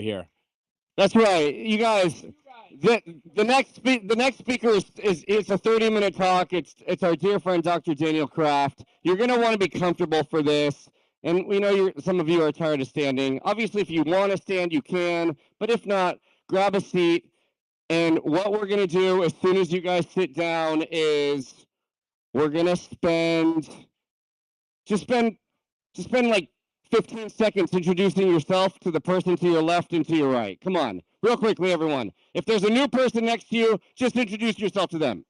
here. That's right, you guys. The next speaker is it's a 30-minute talk. It's our dear friend Dr. Daniel Kraft. You're gonna want to be comfortable for this, and we know some of you are tired of standing. Obviously, if you want to stand, you can, but if not, grab a seat. And what we're gonna do as soon as you guys sit down is we're gonna just spend just spend like 15 seconds introducing yourself to the person to your left and to your right. Come on, real quickly, everyone. If there's a new person next to you, just introduce yourself to them.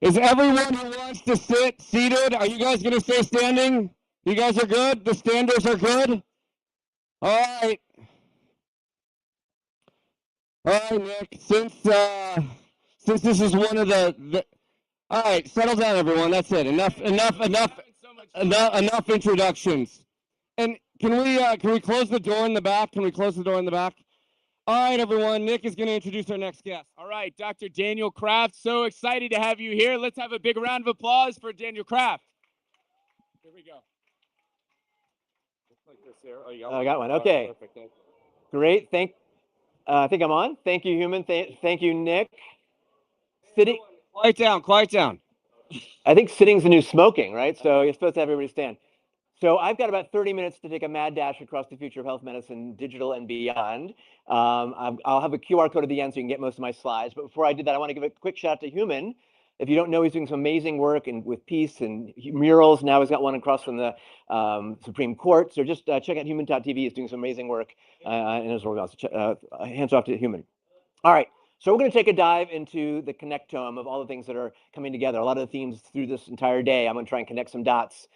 Is everyone who wants to sit seated? Are you guys going to stay standing? You guys are good? The standers are good? All right. All right, Nick. Since this is one of the all right, settle down, everyone. That's it. Enough introductions. And can we close the door in the back? Can we close the door in the back? All right, everyone. Nick is going to introduce our next guest. All right, Dr. Daniel Kraft. So excited to have you here. Let's have a big round of applause for Daniel Kraft. Here we go. Like this here. Oh, I got one. Okay. Perfect. Great. I think I'm on. Thank you, Human. Thank you, Nick. Sitting. Quiet down. Quiet down. I think sitting's the new smoking, right? So you're supposed to have everybody stand. So I've got about 30 minutes to take a mad dash across the future of health medicine, digital and beyond. I'll have a QR code at the end so you can get most of my slides. But before I do that, I want to give a quick shout out to Human. If you don't know, he's doing some amazing work with peace and murals. Now he's got one across from the Supreme Court. So just check out human.tv. He's doing some amazing work in his work. Hands off to Human. All right. So we're going to take a dive into the connectome of all the things that are coming together. A lot of the themes through this entire day. I'm going to try and connect some dots.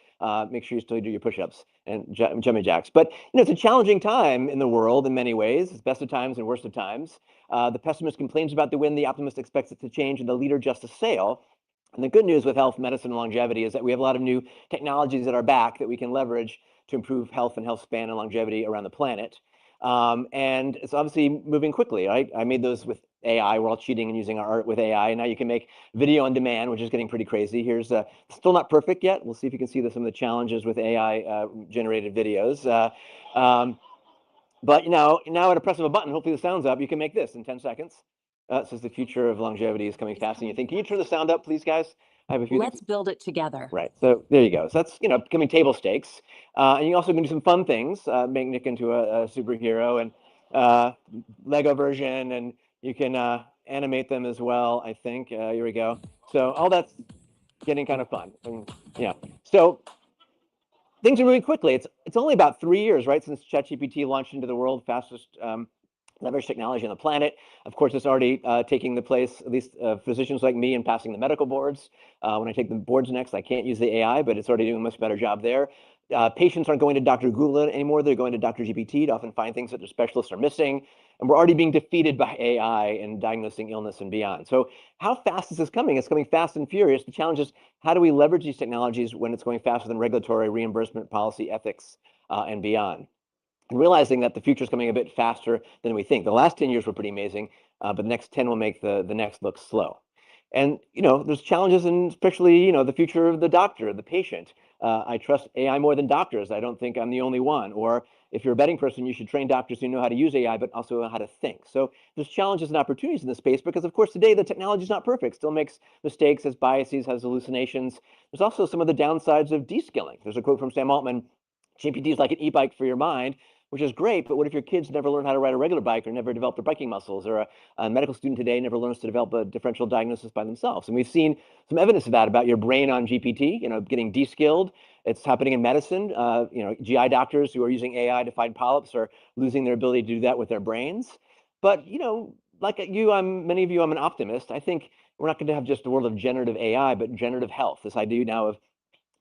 Make sure you still do your push-ups and jumping jacks. But it's a challenging time in the world in many ways. It's best of times and worst of times. The pessimist complains about the wind. The optimist expects it to change, and the leader just to sail. And the good news with health, medicine, and longevity is that we have a lot of new technologies at our back that we can leverage to improve health and health span and longevity around the planet. And it's obviously moving quickly, right? I made those with AI. We're all cheating and using our art with AI. And now you can make video on demand, which is getting pretty crazy. Here's still not perfect yet. We'll see if you can see some of the challenges with AI generated videos. But now at a press of a button, hopefully the sound's up, you can make this in 10 seconds. Says the future of longevity is coming fast. And you think, can you turn the sound up, please, guys? I have a few Let's build it together. Right. So there you go. So that's, becoming table stakes. And you also can do some fun things, make Nick into a superhero and Lego version, and you can animate them as well, I think. Here we go. So all that's getting kind of fun. And, yeah. So things are moving quickly. It's only about 3 years, right, since ChatGPT launched into the world, fastest leverage technology on the planet. Of course, it's already taking the place, at least physicians like me, and passing the medical boards. When I take the boards next, I can't use the AI, but it's already doing a much better job there. Patients aren't going to Dr. Google anymore. They're going to Dr. GPT to often find things that their specialists are missing. And we're already being defeated by AI in diagnosing illness and beyond. So how fast is this coming? It's coming fast and furious. The challenge is, how do we leverage these technologies when it's going faster than regulatory, reimbursement, policy, ethics, and beyond? And realizing that the future is coming a bit faster than we think. The last 10 years were pretty amazing, but the next 10 will make the next look slow. And, there's challenges in especially, the future of the doctor, the patient. I trust AI more than doctors. I don't think I'm the only one. Or if you're a betting person, you should train doctors who know how to use AI, but also know how to think. So there's challenges and opportunities in this space because, of course, today the technology is not perfect. Still makes mistakes, has biases, has hallucinations. There's also some of the downsides of de-skilling. There's a quote from Sam Altman: GPT is like an e-bike for your mind, which is great, but what if your kids never learn how to ride a regular bike or never develop their biking muscles, or a medical student today never learns to develop a differential diagnosis by themselves? And we've seen some evidence of that about your brain on GPT, getting de-skilled. It's happening in medicine. GI doctors who are using AI to find polyps are losing their ability to do that with their brains. But, like you, many of you, I'm an optimist. I think we're not going to have just the world of generative AI, but generative health. This idea now of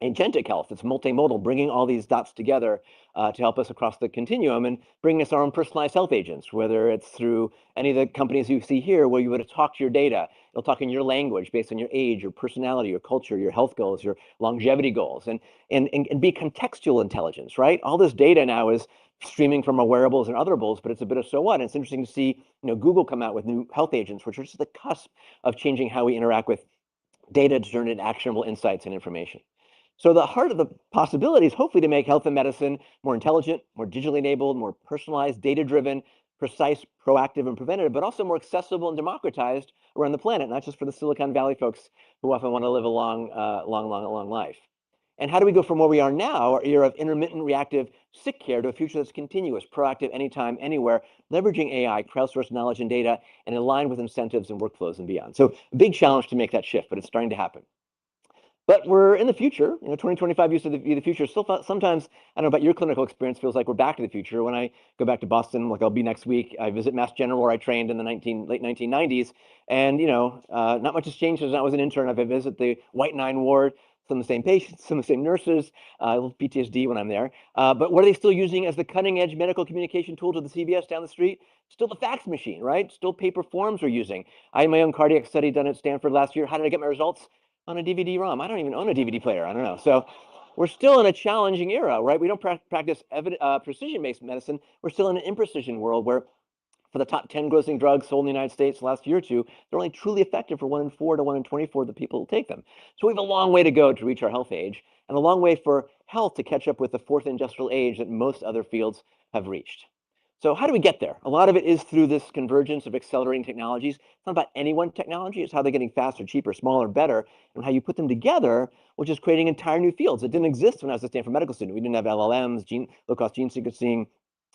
agentic health. It's multimodal, bringing all these dots together to help us across the continuum and bringing us our own personalized health agents, whether it's through any of the companies you see here where you would talk to your data. It'll talk in your language based on your age, your personality, your culture, your health goals, your longevity goals, and be contextual intelligence, right? All this data now is streaming from our wearables and otherables, but it's a bit of so what. And it's interesting to see, Google come out with new health agents, which are just the cusp of changing how we interact with data to turn into actionable insights and information. So the heart of the possibility is hopefully to make health and medicine more intelligent, more digitally enabled, more personalized, data-driven, precise, proactive, and preventative, but also more accessible and democratized around the planet, not just for the Silicon Valley folks who often want to live a long life. And how do we go from where we are now, our era of intermittent reactive sick care, to a future that's continuous, proactive, anytime, anywhere, leveraging AI, crowdsourced knowledge and data, and aligned with incentives and workflows and beyond. So a big challenge to make that shift, but it's starting to happen. But we're in the future. 2025 used to be the future. Still, sometimes, I don't know about your clinical experience, feels like we're back to the future. When I go back to Boston, like I'll be next week, I visit Mass General, where I trained in the late 1990s. And, not much has changed since I was an intern. I visit the White 9 ward, some of the same patients, some of the same nurses, a little PTSD when I'm there. But what are they still using as the cutting edge medical communication tool to the CVS down the street? Still the fax machine, right? Still paper forms we're using. I had my own cardiac study done at Stanford last year. How did I get my results? On a DVD-ROM. I don't even own a DVD player. I don't know. So we're still in a challenging era, right? We don't practice precision-based medicine. We're still in an imprecision world where for the top 10 grossing drugs sold in the United States last year or two, they're only truly effective for 1 in 4 to 1 in 24 of the people who take them. So we have a long way to go to reach our health age, and a long way for health to catch up with the fourth industrial age that most other fields have reached. So how do we get there? A lot of it is through this convergence of accelerating technologies. It's not about any one technology. It's how they're getting faster, cheaper, smaller, better, and how you put them together, which is creating entire new fields that didn't exist when I was a Stanford medical student. We didn't have LLMs, low-cost gene sequencing,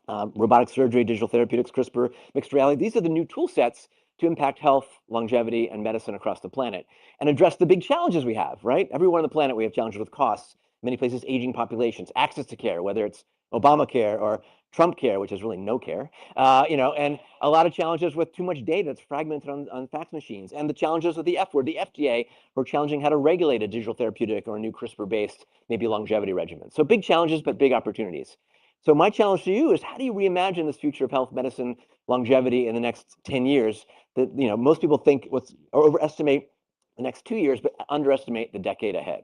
robotic surgery, digital therapeutics, CRISPR, mixed reality. These are the new tool sets to impact health, longevity, and medicine across the planet and address the big challenges we have, right? Everywhere on the planet, we have challenges with costs, many places, aging populations, access to care, whether it's Obamacare or Trump care, which is really no care, and a lot of challenges with too much data that's fragmented on fax machines, and the challenges with the F word, the FDA, who are challenging how to regulate a digital therapeutic or a new CRISPR-based, maybe longevity regimen. So big challenges, but big opportunities. So my challenge to you is, how do you reimagine this future of health, medicine, longevity in the next 10 years that, most people think or overestimate the next 2 years, but underestimate the decade ahead?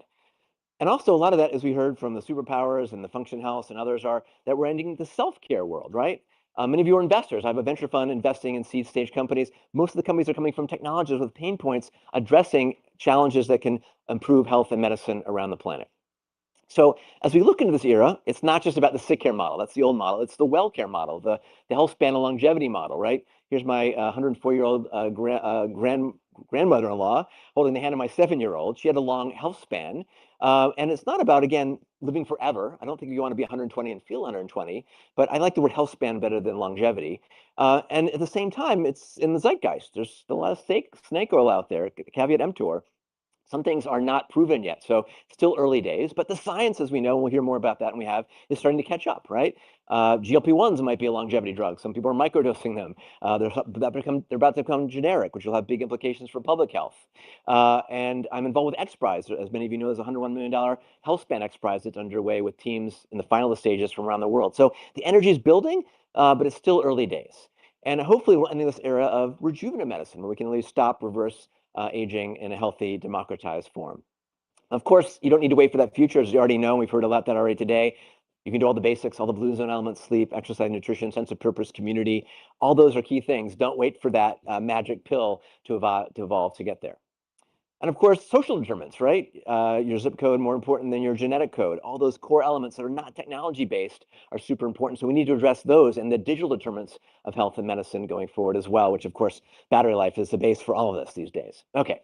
And also a lot of that, as we heard from the superpowers and the function health and others, are that we're ending the self-care world, right? Many of you are investors. I have a venture fund investing in seed stage companies. Most of the companies are coming from technologies with pain points addressing challenges that can improve health and medicine around the planet. So as we look into this era, it's not just about the sick care model. That's the old model. It's the well care model, the health span and longevity model, right? Here's my 104-year-old grandmother-in-law holding the hand of my 7-year-old. She had a long health span. And it's not about, again, living forever. I don't think you want to be 120 and feel 120, but I like the word health span better than longevity. And at the same time, it's in the zeitgeist. There's still a lot of snake oil out there, caveat emptor. Some things are not proven yet, so still early days, but the science, as we know, and we'll hear more about that, and we have, is starting to catch up, right? GLP-1s might be a longevity drug. Some people are microdosing them. They're about to become generic, which will have big implications for public health. And I'm involved with XPRIZE. As many of you know, there's a $101 million health span XPRIZE that's underway with teams in the final stages from around the world. So the energy is building, but it's still early days. And hopefully we're ending this era of rejuvenative medicine, where we can really stop, reverse, aging in a healthy, democratized form. Of course, you don't need to wait for that future. As you already know, we've heard about that already today. You can do all the basics, all the blue zone elements: sleep, exercise, nutrition, sense of purpose, community. All those are key things. Don't wait for that magic pill to evolve to get there. And of course, social determinants, right? Your zip code more important than your genetic code. All those core elements that are not technology-based are super important. So we need to address those and the digital determinants of health and medicine going forward as well, which of course, battery life is the base for all of this these days. Okay.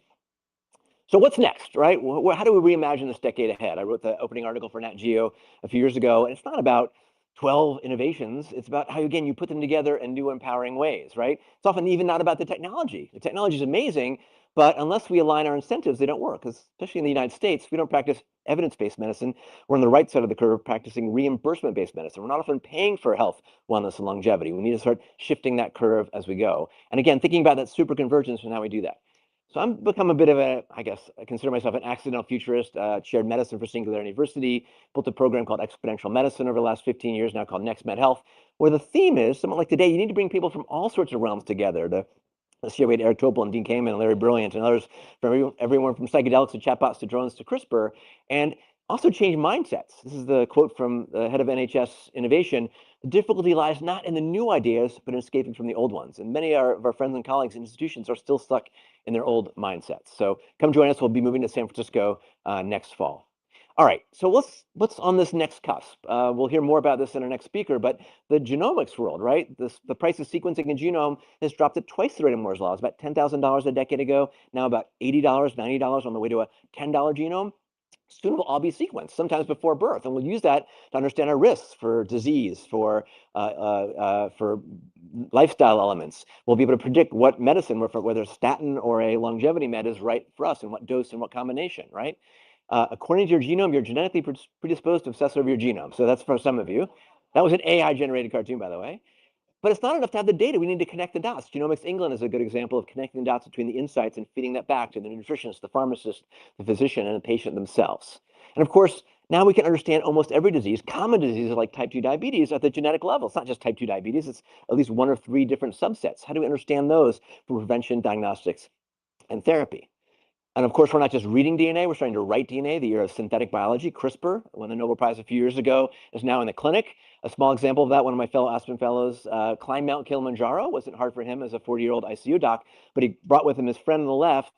So what's next, right? How do we reimagine this decade ahead? I wrote the opening article for Nat Geo a few years ago, and it's not about 12 innovations. It's about how, again, you put them together in new, empowering ways, right? It's often even not about the technology. The technology is amazing, but unless we align our incentives, they don't work. Because especially in the United States, we don't practice evidence-based medicine. We're on the right side of the curve practicing reimbursement-based medicine. We're not often paying for health, wellness, and longevity. We need to start shifting that curve as we go. And again, thinking about that super convergence and how we do that. So I'm become a bit of a, I guess, I consider myself an accidental futurist, chaired medicine for Singularity University, built a program called Exponential Medicine over the last 15 years, now called Next Med Health, where the theme is, something like today, you need to bring people from all sorts of realms together. This year we had Eric Topol and Dean Kamen and Larry Brilliant and others, from everyone from psychedelics to chatbots to drones to CRISPR. And Also change mindsets. This is the quote from the head of NHS Innovation. The difficulty lies not in the new ideas, but in escaping from the old ones. And many of our friends and colleagues in institutions are still stuck in their old mindsets. So come join us. We'll be moving to San Francisco next fall. All right, so what's on this next cusp? We'll hear more about this in our next speaker, but the genomics world, right? The price of sequencing a genome has dropped at twice the rate of Moore's law. It was about $10,000 a decade ago, now about $80, $90 on the way to a $10 genome. Soon will all be sequenced, sometimes before birth, and we'll use that to understand our risks for disease, for lifestyle elements. We'll be able to predict what medicine, whether a statin or a longevity med, is right for us, and what dose and what combination, right? According to your genome, you're genetically predisposed to obsess over your genome. So that's for some of you. That was an AI-generated cartoon, by the way. But it's not enough to have the data. We need to connect the dots. Genomics England is a good example of connecting the dots between the insights and feeding that back to the nutritionist, the pharmacist, the physician, and the patient themselves. And of course, now we can understand almost every disease, common diseases like type 2 diabetes, at the genetic level. It's not just type 2 diabetes, it's at least one or three different subsets. How do we understand those for prevention, diagnostics, and therapy? And of course, we're not just reading DNA, we're starting to write DNA. The era of synthetic biology, CRISPR, won the Nobel Prize a few years ago, is now in the clinic. A small example of that, one of my fellow Aspen fellows climbed Mount Kilimanjaro. Wasn't hard for him as a 40-year-old ICU doc, but he brought with him his friend on the left,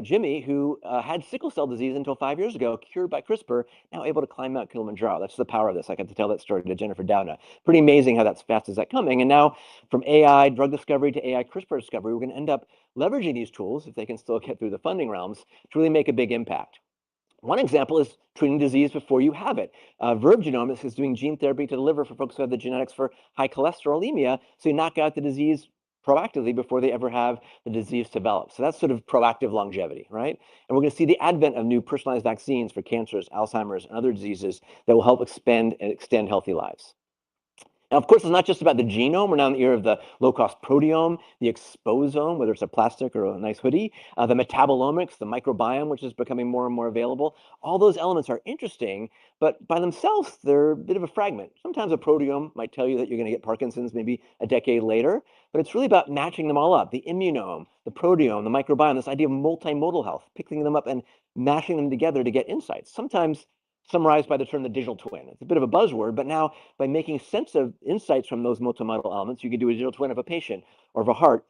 Jimmy, who had sickle cell disease until 5 years ago, cured by CRISPR, now able to climb Mount Kilimanjaro. That's the power of this. I got to tell that story to Jennifer Doudna. Pretty amazing how that's fast is that coming. And now from AI drug discovery to AI CRISPR discovery, we're going to end up leveraging these tools, if they can still get through the funding realms, to really make a big impact. One example is treating disease before you have it. Verve Genomics is doing gene therapy to the liver for folks who have the genetics for high cholesterolemia, so you knock out the disease proactively before they ever have the disease develop. So that's sort of proactive longevity, right? And we're going to see the advent of new personalized vaccines for cancers, Alzheimer's, and other diseases that will help expand and extend healthy lives. Now, of course, it's not just about the genome. We're now in the era of the low-cost proteome, the exposome, whether it's a plastic or a nice hoodie, the metabolomics, the microbiome, which is becoming more and more available. All those elements are interesting, but by themselves, they're a bit of a fragment. Sometimes a proteome might tell you that you're going to get Parkinson's maybe a decade later, but it's really about matching them all up. The immunome, the proteome, the microbiome, this idea of multimodal health, picking them up and mashing them together to get insights. Sometimes summarized by the term the digital twin. It's a bit of a buzzword, but now by making sense of insights from those multimodal elements, you can do a digital twin of a patient or of a heart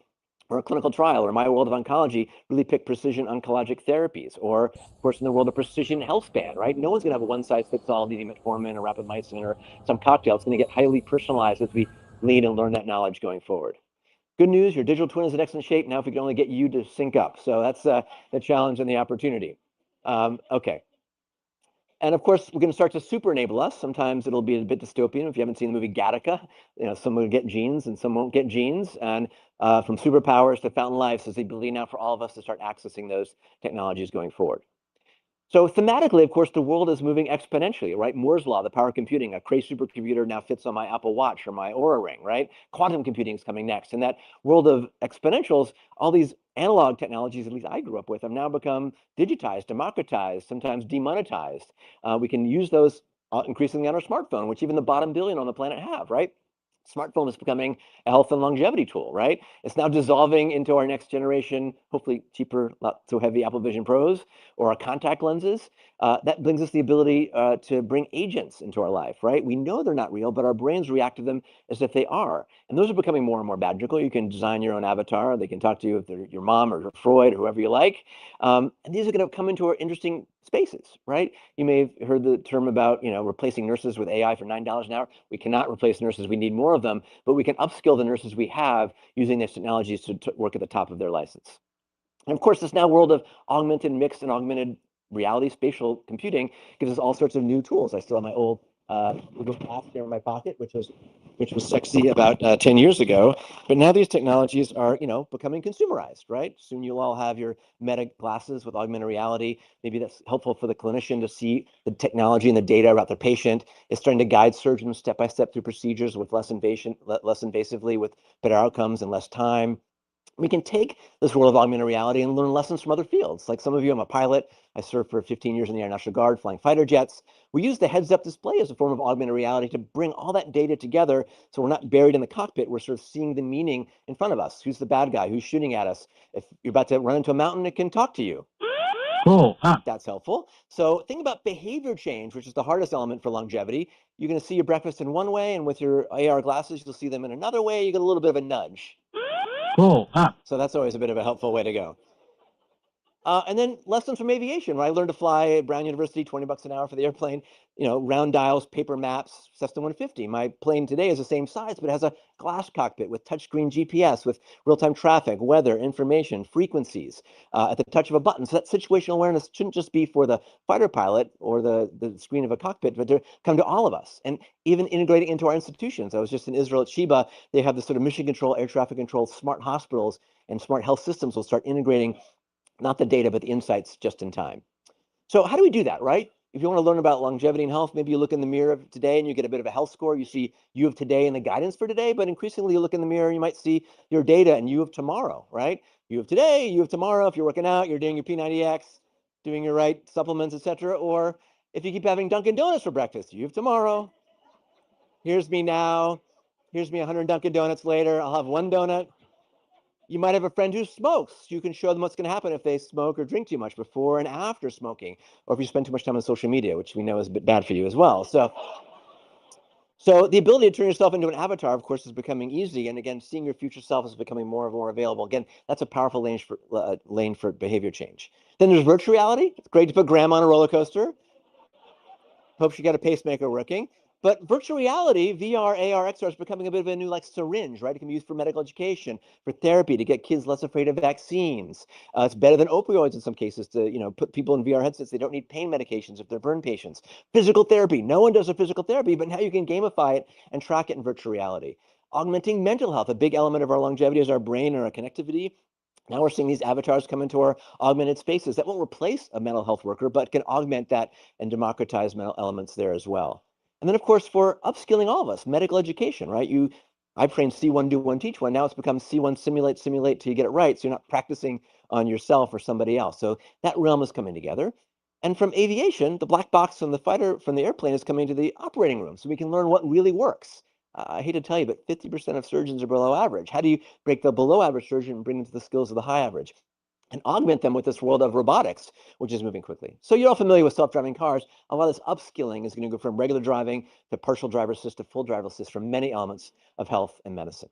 or a clinical trial, or in my world of oncology, really pick precision oncologic therapies, or of course in the world of precision health span, right? No one's gonna have a one size fits all needing metformin or rapamycin or some cocktail. It's gonna get highly personalized as we lean and learn that knowledge going forward. Good news, your digital twin is in excellent shape. Now if we can only get you to sync up. So that's the challenge and the opportunity. Okay. And of course, we're going to start to super enable us. Sometimes it'll be a bit dystopian. If you haven't seen the movie Gattaca, some will get genes and some won't get genes. And from superpowers to fountain lives, there's the ability now for all of us to start accessing those technologies going forward. So thematically, of course, the world is moving exponentially, right? Moore's law, the power of computing, a Cray supercomputer now fits on my Apple Watch or my Oura Ring, right? Quantum computing is coming next. In that world of exponentials, all these analog technologies, at least I grew up with, have now become digitized, democratized, sometimes demonetized. We can use those increasingly on our smartphone, which even the bottom billion on the planet have, right? Smartphone is becoming a health and longevity tool, right? It's now dissolving into our next generation, hopefully cheaper, not so heavy Apple Vision Pros or our contact lenses. That brings us the ability to bring agents into our life, right? We know they're not real, but our brains react to them as if they are. And those are becoming more and more magical. You can design your own avatar. They can talk to you if they're your mom or Freud or whoever you like. And these are going to come into our interesting spaces, right? You may have heard the term about, replacing nurses with AI for $9 an hour. We cannot replace nurses. We need more of them, but we can upskill the nurses we have using these technologies to work at the top of their license. And of course, this now world of augmented, mixed, and augmented reality spatial computing gives us all sorts of new tools. I still have my old Google Glass here in my pocket, which was sexy about 10 years ago. But now these technologies are, becoming consumerized, right? Soon you'll all have your Meta glasses with augmented reality. Maybe that's helpful for the clinician to see the technology and the data about their patient. It's starting to guide surgeons step by step through procedures with less invasively, with better outcomes and less time. We can take this world of augmented reality and learn lessons from other fields. Like some of you, I'm a pilot. I served for 15 years in the Air National Guard flying fighter jets. We use the heads-up display as a form of augmented reality to bring all that data together so we're not buried in the cockpit. We're sort of seeing the meaning in front of us. Who's the bad guy? Who's shooting at us? If you're about to run into a mountain, it can talk to you. Cool. Huh. That's helpful. So think about behavior change, which is the hardest element for longevity. You're going to see your breakfast in one way, and with your AR glasses, you'll see them in another way. You get a little bit of a nudge. Cool. Huh. So that's always a bit of a helpful way to go. And then lessons from aviation, where I learned to fly at Brown University, 20 bucks an hour for the airplane, round dials, paper maps, Cessna 150. My plane today is the same size, but it has a glass cockpit with touchscreen GPS, with real-time traffic, weather, information, frequencies at the touch of a button. So that situational awareness shouldn't just be for the fighter pilot or the screen of a cockpit, but to come to all of us, and even integrating into our institutions. I was just in Israel at Sheba. They have this sort of mission control, air traffic control, smart hospitals, and smart health systems will start integrating not the data, but the insights just in time. So how do we do that, right? If you want to learn about longevity and health, maybe you look in the mirror of today and you get a bit of a health score. You see you of today and the guidance for today, but increasingly you look in the mirror and you might see your data and you of tomorrow, right? You of today, you of tomorrow. If you're working out, you're doing your P90X, doing your right supplements, etc. Or if you keep having Dunkin' Donuts for breakfast, you of tomorrow. Here's me now. Here's me 100 Dunkin' Donuts later. I'll have one donut. You might have a friend who smokes. You can show them what's going to happen if they smoke or drink too much before and after smoking, or if you spend too much time on social media, which we know is a bit bad for you as well. So the ability to turn yourself into an avatar, of course, is becoming easy. And again, seeing your future self is becoming more and more available. Again, that's a powerful lane for behavior change. Then there's virtual reality. It's great to put grandma on a roller coaster. Hope she got a pacemaker working. But virtual reality, VR, AR, XR is becoming a bit of a new like syringe, right? It can be used for medical education, for therapy, to get kids less afraid of vaccines. It's better than opioids in some cases to put people in VR headsets. They don't need pain medications if they're burn patients. Physical therapy, no one does a physical therapy, but now you can gamify it and track it in virtual reality. Augmenting mental health, a big element of our longevity is our brain and our connectivity. Now we're seeing these avatars come into our augmented spaces that won't replace a mental health worker, but can augment that and democratize mental elements there as well. And then, of course, for upskilling all of us, medical education, right? I trained C1, do one, teach one. Now it's become C1, simulate till you get it right. So you're not practicing on yourself or somebody else. So that realm is coming together. And from aviation, the black box from the airplane is coming to the operating room. So we can learn what really works. I hate to tell you, but 50% of surgeons are below average. How do you break the below average surgeon and bring them to the skills of the high average? And augment them with this world of robotics, which is moving quickly. So you're all familiar with self-driving cars. A lot of this upskilling is going to go from regular driving to partial driver assist to full driver assist for many elements of health and medicine.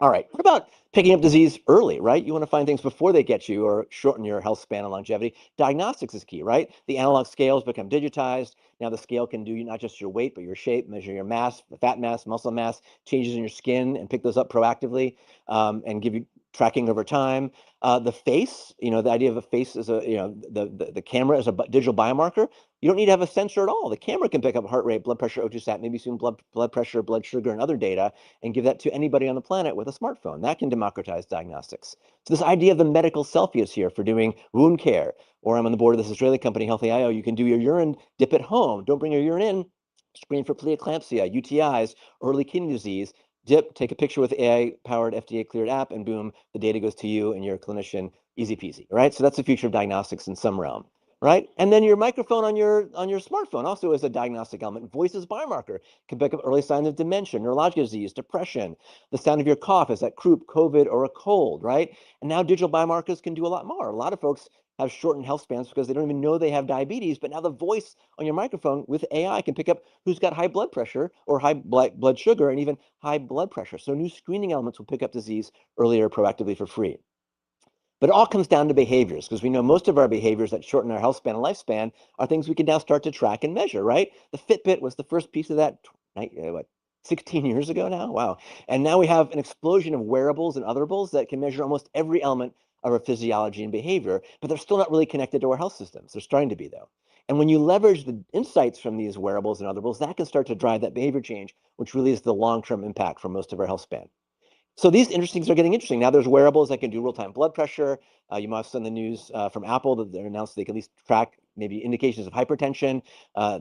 All right, what about picking up disease early, right? You want to find things before they get you or shorten your health span and longevity. Diagnostics is key, right? The analog scales become digitized. Now the scale can do not just your weight, but your shape, measure your mass, fat mass, muscle mass, changes in your skin, and pick those up proactively and give you tracking over time. The face, the idea of a face is the camera is a digital biomarker. You don't need to have a sensor at all. The camera can pick up heart rate, blood pressure, O2 sat, maybe soon blood pressure, blood sugar, and other data, and give that to anybody on the planet with a smartphone. That can democratize diagnostics. So this idea of the medical selfie is here for doing wound care. Or I'm on the board of this Israeli company, Healthy.io. You can do your urine dip at home. Don't bring your urine in. Screen for preeclampsia, UTIs, early kidney disease. Dip, take a picture with AI-powered FDA-cleared app, and boom, the data goes to you and your clinician, easy peasy, right? So that's the future of diagnostics in some realm, right? And then your microphone on your smartphone also is a diagnostic element. Voice is biomarker, can pick up early signs of dementia, neurological disease, depression. The sound of your cough, is that croup, COVID, or a cold, right? And now digital biomarkers can do a lot more. A lot of folks have shortened health spans because they don't even know they have diabetes, but now the voice on your microphone with AI can pick up who's got high blood pressure or high blood sugar and even high blood pressure. So new screening elements will pick up disease earlier proactively for free. But it all comes down to behaviors, because we know most of our behaviors that shorten our health span and lifespan are things we can now start to track and measure, right? The Fitbit was the first piece of that, 16 years ago now? Wow. And now we have an explosion of wearables and otherables that can measure almost every element of our physiology and behavior, but they're still not really connected to our health systems. They're starting to be, though. And when you leverage the insights from these wearables and otherables, that can start to drive that behavior change, which really is the long-term impact for most of our health span. So these things are getting interesting. Now there's wearables that can do real-time blood pressure. You might have seen the news from Apple that they're announced they can at least track maybe indications of hypertension.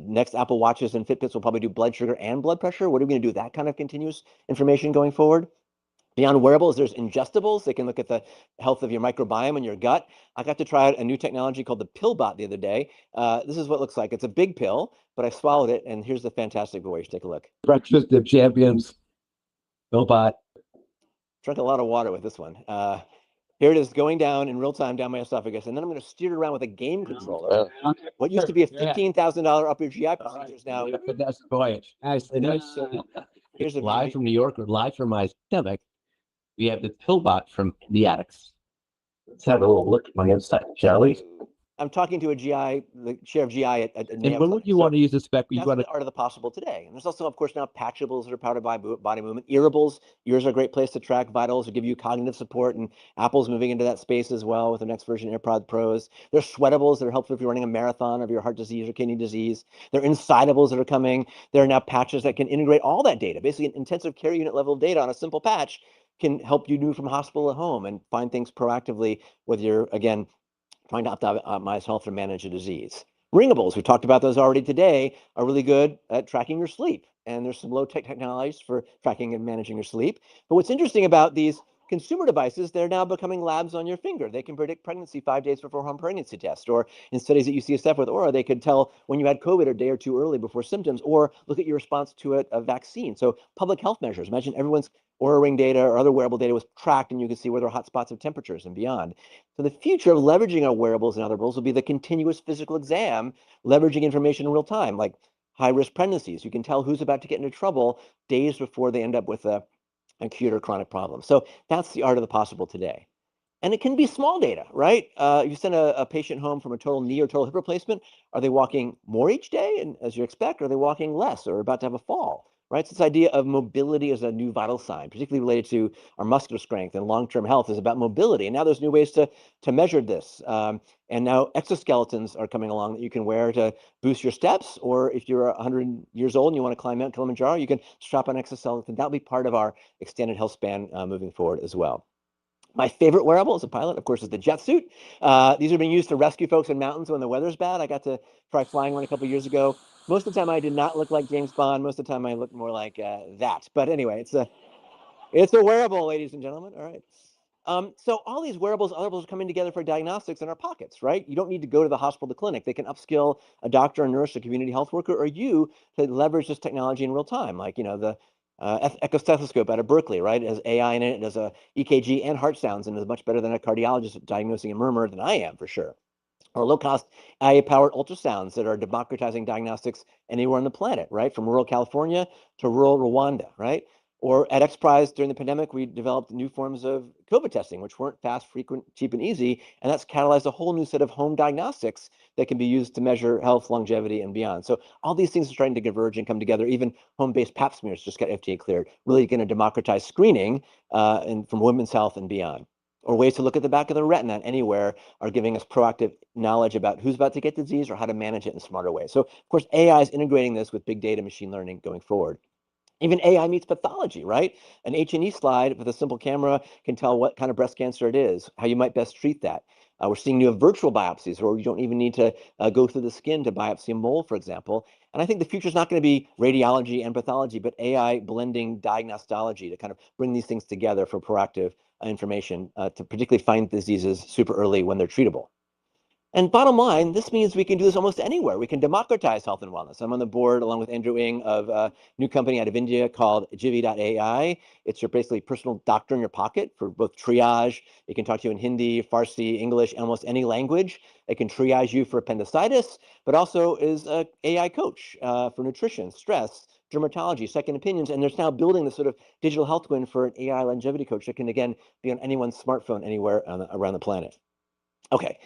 Next Apple Watches and Fitbits will probably do blood sugar and blood pressure. What are we going to do with that kind of continuous information going forward? Beyond wearables, there's ingestibles. They can look at the health of your microbiome and your gut. I got to try out a new technology called the PillBot the other day. This is what it looks like. It's a big pill, but I swallowed it, and here's the fantastic voice. Take a look. Breakfast of champions. Billbot. Drank a lot of water with this one. Here it is going down in real time down my esophagus. And then I'm going to steer it around with a game controller. What used to be a $15,000 up your GI procedure is now. But that's voyage. Here's a Live from New York or live from my stomach. We have the Pillbot from the Addicts. Let's have a little look at my inside, shall we? I'm talking to a GI, the chair of GI at And Ameswell. when would you want to use the spec? You That's want the art of the possible today. And there's also, of course, now patchables that are powered by body movement. Earables, ears are a great place to track vitals or give you cognitive support. And Apple's moving into that space as well with the next version, AirPods Pros. There's sweatables that are helpful if you're running a marathon of your heart disease or kidney disease. There are insidables that are coming. There are now patches that can integrate all that data. Basically, an intensive care unit level of data on a simple patch can help you move from hospital to home and find things proactively with your, again, trying to optimize health or manage a disease. Ringables, we talked about those already today, are really good at tracking your sleep. And there's some low-tech technologies for tracking and managing your sleep. But what's interesting about these consumer devices, they're now becoming labs on your finger. They can predict pregnancy 5 days before home pregnancy test, or in studies that UCSF with Aura, they could tell when you had COVID a day or two early before symptoms, or look at your response to a vaccine. So public health measures, imagine everyone's Aura Ring data or other wearable data was tracked, and you can see where there are hot spots of temperatures and beyond. So the future of leveraging our wearables and other wearables will be the continuous physical exam, leveraging information in real time, like high-risk pregnancies. You can tell who's about to get into trouble days before they end up with a acute or chronic problem. So that's the art of the possible today. And it can be small data, right? You send a patient home from a total knee or total hip replacement. Are they walking more each day, and as you expect? Are they walking less or about to have a fall, right? So this idea of mobility as a new vital sign, particularly related to our muscular strength and long-term health, is about mobility. And now there's new ways to measure this. And now exoskeletons are coming along that you can wear to boost your steps, or if you're 100 years old and you want to climb Mount Kilimanjaro, you can strap on exoskeleton. That'll be part of our extended health span moving forward as well. My favorite wearable as a pilot, of course, is the jet suit. These are being used to rescue folks in mountains when the weather's bad. I got to try flying one a couple years ago. Most of the time, I did not look like James Bond. Most of the time, I looked more like that. But anyway, it's a wearable, ladies and gentlemen. All right. So all these wearables, other wearables are coming together for diagnostics in our pockets, right? You don't need to go to the hospital, the clinic. They can upskill a doctor, a nurse, a community health worker, or you to leverage this technology in real time, like the echo stethoscope out of Berkeley, right? It has AI in it. It does a EKG and heart sounds, and is much better than a cardiologist diagnosing a murmur than I am, for sure. Or low-cost AI-powered ultrasounds that are democratizing diagnostics anywhere on the planet, right? From rural California to rural Rwanda, right? Or at XPRIZE during the pandemic, we developed new forms of COVID testing, which weren't fast, frequent, cheap, and easy. And that's catalyzed a whole new set of home diagnostics that can be used to measure health, longevity, and beyond. So all these things are starting to converge and come together. Even home-based pap smears just got FDA cleared, really going to democratize screening and from women's health and beyond. Or ways to look at the back of the retina anywhere are giving us proactive knowledge about who's about to get disease or how to manage it in smarter ways. So, of course, AI is integrating this with big data machine learning going forward. Even AI meets pathology, right? An H&E slide with a simple camera can tell what kind of breast cancer it is, how you might best treat that. We're seeing new virtual biopsies where you don't even need to go through the skin to biopsy a mole, for example. And I think the future is not going to be radiology and pathology, but AI blending diagnostology to kind of bring these things together for proactive information to particularly find diseases super early when they're treatable. And bottom line, this means we can do this almost anywhere. We can democratize health and wellness. I'm on the board along with Andrew Ng of a new company out of India called Jivi.ai. It's your basically personal doctor in your pocket for both triage. It can talk to you in Hindi, Farsi, English, almost any language. It can triage you for appendicitis, but also is an AI coach for nutrition, stress, dermatology, second opinions. And there's now building this sort of digital health twin for an AI longevity coach that can, again, be on anyone's smartphone anywhere around the planet. Okay,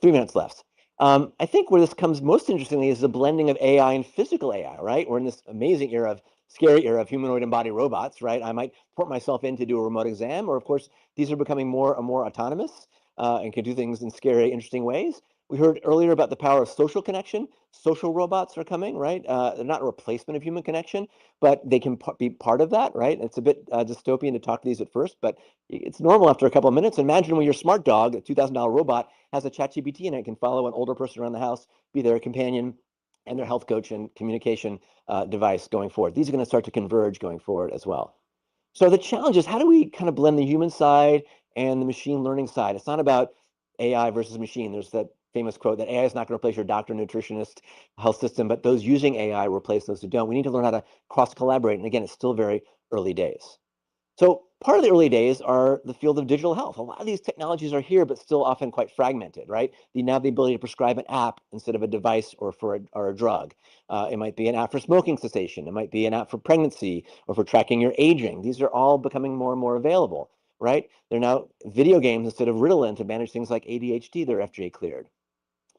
3 minutes left. I think where this comes most interestingly is the blending of AI and physical AI, right? We're in this amazing era of scary era of humanoid embodied robots, right? I might port myself in to do a remote exam, or of course, these are becoming more and more autonomous and can do things in scary, interesting ways. We heard earlier about the power of social connection. Social robots are coming, right? They're not a replacement of human connection, but they can be part of that, right? It's a bit dystopian to talk to these at first, but it's normal after a couple of minutes. Imagine when your smart dog, a $2,000 robot, has a ChatGPT in it, can follow an older person around the house, be their companion and their health coach and communication device going forward. These are going to start to converge going forward as well. So the challenge is, how do we kind of blend the human side and the machine learning side? It's not about AI versus machine. There's that famous quote that AI is not going to replace your doctor, nutritionist, health system, but those using AI replace those who don't. We need to learn how to cross collaborate. And again, it's still very early days. So part of the early days are the field of digital health. A lot of these technologies are here, but still often quite fragmented, right? You now have the ability to prescribe an app instead of a device or a drug. It might be an app for smoking cessation. It might be an app for pregnancy or for tracking your aging. These are all becoming more and more available, right? They're now video games instead of Ritalin to manage things like ADHD that are FDA cleared.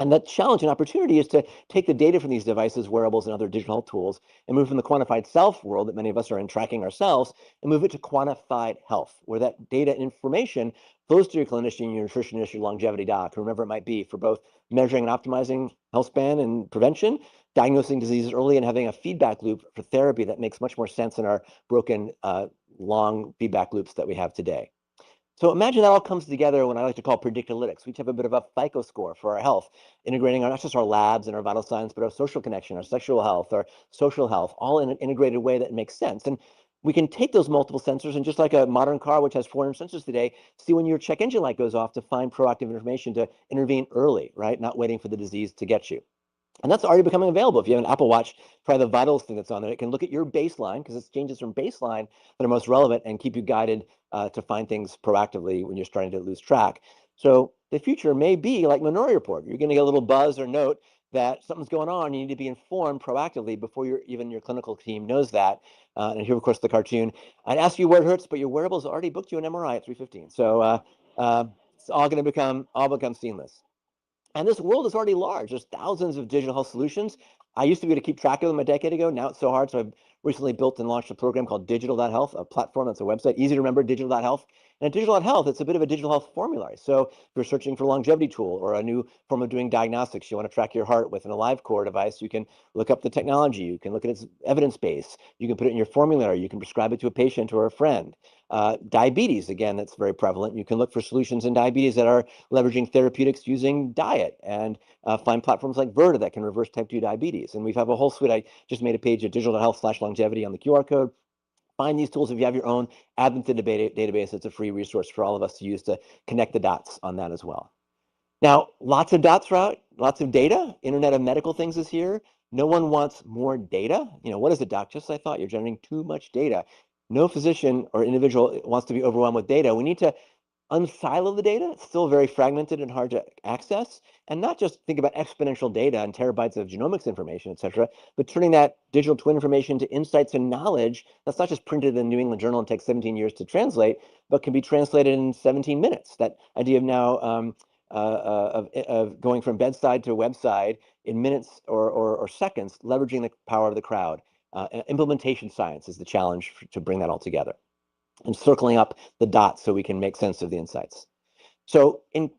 And the challenge and opportunity is to take the data from these devices, wearables, and other digital health tools and move from the quantified self world that many of us are in tracking ourselves and move it to quantified health, where that data and information flows to your clinician, your nutritionist, your longevity doc, whoever it might be, for both measuring and optimizing health span and prevention, diagnosing diseases early, and having a feedback loop for therapy that makes much more sense in our broken, long feedback loops that we have today. So imagine that all comes together when I like to call predictalytics. We each have a bit of a FICO score for our health, integrating not just our labs and our vital signs, but our social connection, our sexual health, our social health, all in an integrated way that makes sense. And we can take those multiple sensors and just like a modern car, which has 400 sensors today, see when your check engine light goes off to find proactive information to intervene early, right? Not waiting for the disease to get you. And that's already becoming available. If you have an Apple Watch, try the vitals thing that's on there. It can look at your baseline because it's changes from baseline that are most relevant and keep you guided to find things proactively when you're starting to lose track. So the future may be like Minority Report. You're going to get a little buzz or note that something's going on. You need to be informed proactively before even your clinical team knows that. And here, of course, the cartoon. I'd ask you where it hurts, but your wearables already booked you an MRI at 3:15. So it's all going to become seamless. And this world is already large. There's thousands of digital health solutions. I used to be able to keep track of them a decade ago. Now it's so hard. So I've recently built and launched a program called Digital.health, a platform that's a website, easy to remember, Digital.health. And at Digital.health, it's a bit of a digital health formulary. So if you're searching for a longevity tool or a new form of doing diagnostics, you want to track your heart with an AliveCore device, you can look up the technology. You can look at its evidence base. You can put it in your formulary. You can prescribe it to a patient or a friend. Diabetes, again, that's very prevalent. You can look for solutions in diabetes that are leveraging therapeutics using diet and find platforms like Verta that can reverse type 2 diabetes. And we have a whole suite. I just made a page at digital.health/longevity on the QR code. Find these tools if you have your own, add them to the database. It's a free resource for all of us to use to connect the dots on that as well. Now, lots of dots route, lots of data. Internet of Medical Things is here. No one wants more data. What is it, doc? Just as I thought, you're generating too much data. No physician or individual wants to be overwhelmed with data. We need to unsilo the data. It's still very fragmented and hard to access. And not just think about exponential data and terabytes of genomics information, et cetera, but turning that digital twin information to insights and knowledge that's not just printed in the New England Journal and takes 17 years to translate, but can be translated in 17 minutes. That idea of now of going from bedside to website in minutes or seconds, leveraging the power of the crowd. Implementation science is the challenge to bring that all together and circling up the dots so we can make sense of the insights. So in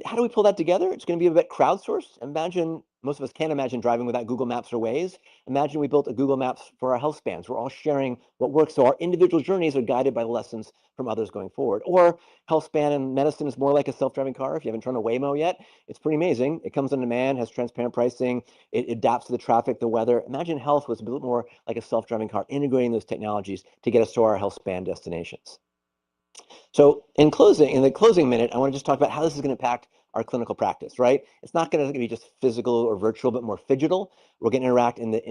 how do we pull that together? It's going to be a bit crowdsourced. Imagine, most of us can't imagine driving without Google Maps or Waze. Imagine we built a Google Maps for our health spans. We're all sharing what works, so our individual journeys are guided by the lessons from others going forward. Or health span and medicine is more like a self-driving car. If you haven't tried a Waymo yet, it's pretty amazing. It comes on demand, has transparent pricing. It adapts to the traffic, the weather. Imagine health was a bit more like a self-driving car, integrating those technologies to get us to our health span destinations. So in the closing minute, I want to just talk about how this is going to impact our clinical practice, right? It's not going to be just physical or virtual, but more phygital. We're going to interact in the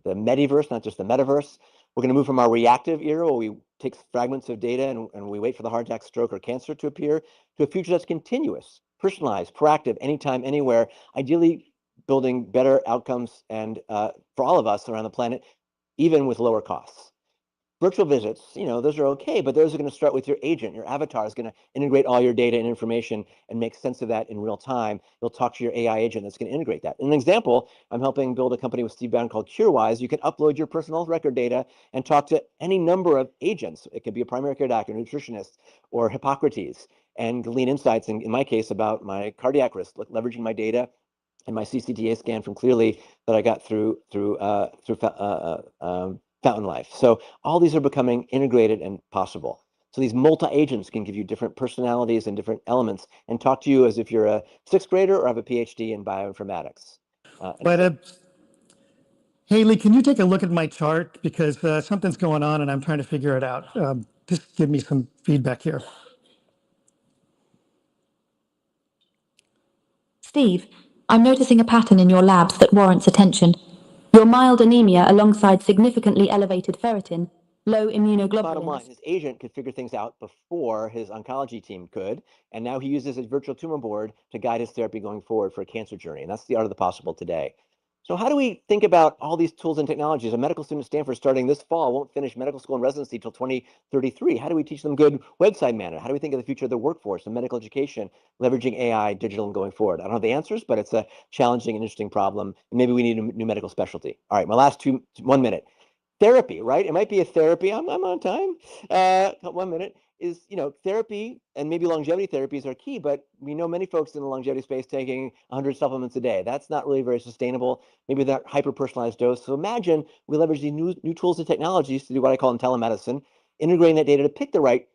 mediverse, not just the metaverse. We're going to move from our reactive era where we take fragments of data and we wait for the heart attack, stroke, or cancer to appear, to a future that's continuous, personalized, proactive, anytime, anywhere, ideally building better outcomes and for all of us around the planet, even with lower costs. Virtual visits, those are okay, but those are going to start with your agent. Your avatar is going to integrate all your data and information and make sense of that in real time. You'll talk to your AI agent that's going to integrate that. An example, I'm helping build a company with Steve Brown called CureWise. You can upload your personal health record data and talk to any number of agents. It could be a primary care doctor, nutritionist, or Hippocrates, and glean insights, in my case, about my cardiac risk, leveraging my data and my CCTA scan from Clearly that I got through Fountain Life. So all these are becoming integrated and possible. So these multi-agents can give you different personalities and different elements and talk to you as if you're a sixth grader or have a PhD in bioinformatics. Haley, can you take a look at my chart? Because something's going on and I'm trying to figure it out. Just give me some feedback here. Steve, I'm noticing a pattern in your labs that warrants attention. Your mild anemia alongside significantly elevated ferritin low Bottom line, immunoglobulins. his agent could figure things out before his oncology team could, and now he uses his virtual tumor board to guide his therapy going forward for a cancer journey, and that's the art of the possible today. So how do we think about all these tools and technologies? A medical student at Stanford starting this fall won't finish medical school and residency till 2033. How do we teach them good website management? How do we think of the future of the workforce and medical education, leveraging AI, digital, and going forward? I don't have the answers, but it's a challenging and interesting problem. And maybe we need a new medical specialty. All right, my last 1 minute. Therapy, right? It might be a therapy. I'm on time. 1 minute is, therapy and maybe longevity therapies are key, but we know many folks in the longevity space taking 100 supplements a day. That's not really very sustainable. Maybe that hyper-personalized dose. So imagine we leverage these new tools and technologies to do what I call in telemedicine, integrating that data to pick the right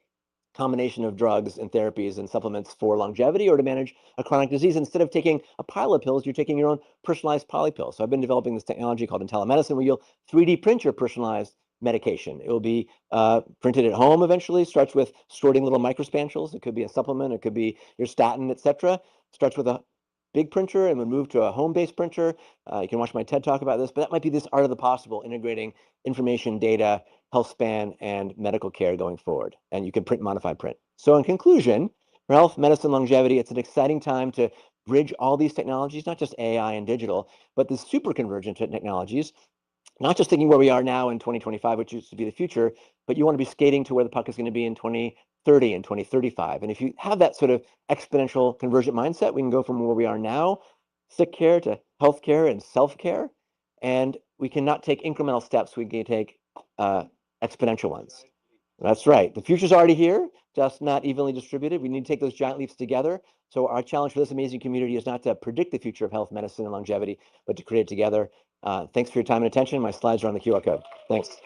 combination of drugs and therapies and supplements for longevity or to manage a chronic disease. Instead of taking a pile of pills, you're taking your own personalized polypill. So I've been developing this technology called in telemedicine where you'll 3D print your personalized medication. It will be printed at home eventually. Starts with sorting little microspanules. It could be a supplement. It could be your statin, etc. Starts with a big printer and would move to a home-based printer. You can watch my TED Talk about this, but that might be this art of the possible, integrating information, data, health span, and medical care going forward. And you can print, modify, print. So in conclusion, for health, medicine, longevity, it's an exciting time to bridge all these technologies, not just AI and digital, but the super convergent technologies, not just thinking where we are now in 2025, which used to be the future, but you want to be skating to where the puck is going to be in 2030 and 2035. And if you have that sort of exponential convergent mindset, we can go from where we are now, sick care, to healthcare and self-care. And we cannot take incremental steps. We can take exponential ones. That's right. The future's already here, just not evenly distributed. We need to take those giant leaps together. So our challenge for this amazing community is not to predict the future of health, medicine, and longevity, but to create it together. Thanks for your time and attention. My slides are on the QR code. Thanks.